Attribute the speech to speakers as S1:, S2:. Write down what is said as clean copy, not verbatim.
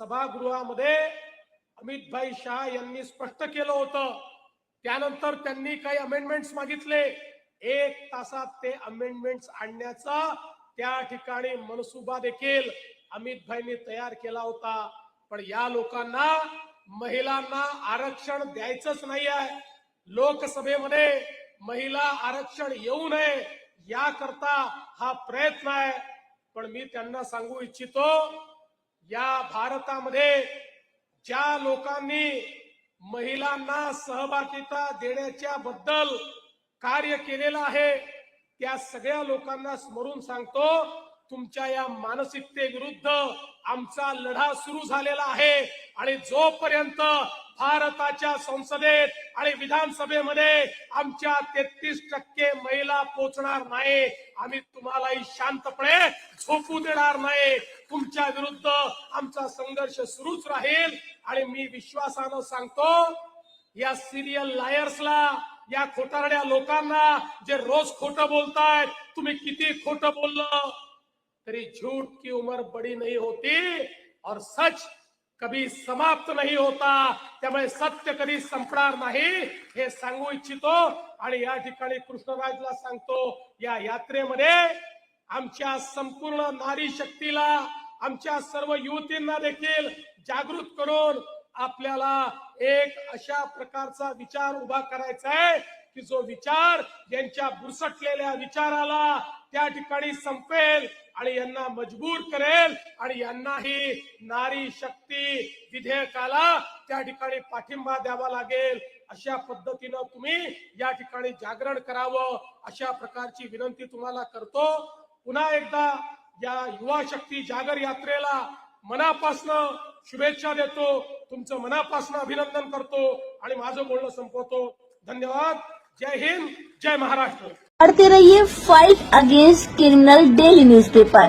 S1: सभागृहामध्ये अमितभाई शाह यांनी स्पष्ट केलं होतं। त्यानंतर त्यांनी काही अमेंडमेंट्स मागितले। 1 तासात ते अमेंडमेंट्स आणण्याचा त्या ठिकाणी मनसुबा देखील अमितभाईंनी तयार केला होता। पण या लोकांना महिलांना आरक्षण द्यायचंच नाही आहे। लोकसभेमध्ये महिला आरक्षण येऊ नये याकरता हा प्रयत्न आहे। पण मी त्यांना सांगू इच्छितो, या भारतामध्ये ज्या लोकांनी महिलांना सहभागिता देण्याच्या बद्दल कार्य केलेलं आहे त्या सगळ्या लोकांना स्मरून सांगतो, तुमच्या या मानसिकतेविरुद्ध आमचा लढा सुरू झालेला आहे। आणि जोपर्यंत भारताच्या संसदेत आणि विधानसभेमध्ये आमच्या 33% महिला पोहोचणार नाही, आम्ही तुम्हालाही शांतपणे झोपू देणार नाही। तुमच्या विरुद्ध आमचा संघर्ष सुरूच राहील। आणि मी विश्वासानं सांगतो, या सिरियल लायर्सला, या खोटारड्या लोकांना जे रोज खोटं बोलतायत, तुम्ही किती खोटं बोललं तरी झूठ की उम्र बड़ी नहीं होती और सच कभी समाप्त नहीं होता। त्यामुळे सत्य कधी संपणार नाही हे सांगू इच्छितो। आणि या ठिकाणी कृष्णराजला सांगतो, या यात्रेमध्ये आमच्या संपूर्ण नारी शक्तीला, आमच्या सर्व युवतींना देखील जागृत करून आपल्याला एक अशा प्रकारचा विचार उभा करायचा आहे की जो विचार यांच्या बुरसटलेल्या विचाराला त्या ठिकाणी संपेल आणि यांना मजबूर करेल आणि यांनाही नारी शक्ती विधेयकाला त्या ठिकाणी पाठिंबा द्यावा लागेल। अशा पद्धतीनं तुम्ही या ठिकाणी जागरण करावं, अशा प्रकारची विनंती तुम्हाला करतो। पुन्हा एकदा या युवा शक्ती जागर यात्रेला मनापासून शुभेच्छा देतो, तुमचं मनापासून अभिनंदन करतो आणि माझं बोलणं संपवतो। धन्यवाद। जय हिंद, जय महाराष्ट्र।
S2: पढ़ते रहिए fight against criminal daily newspaper.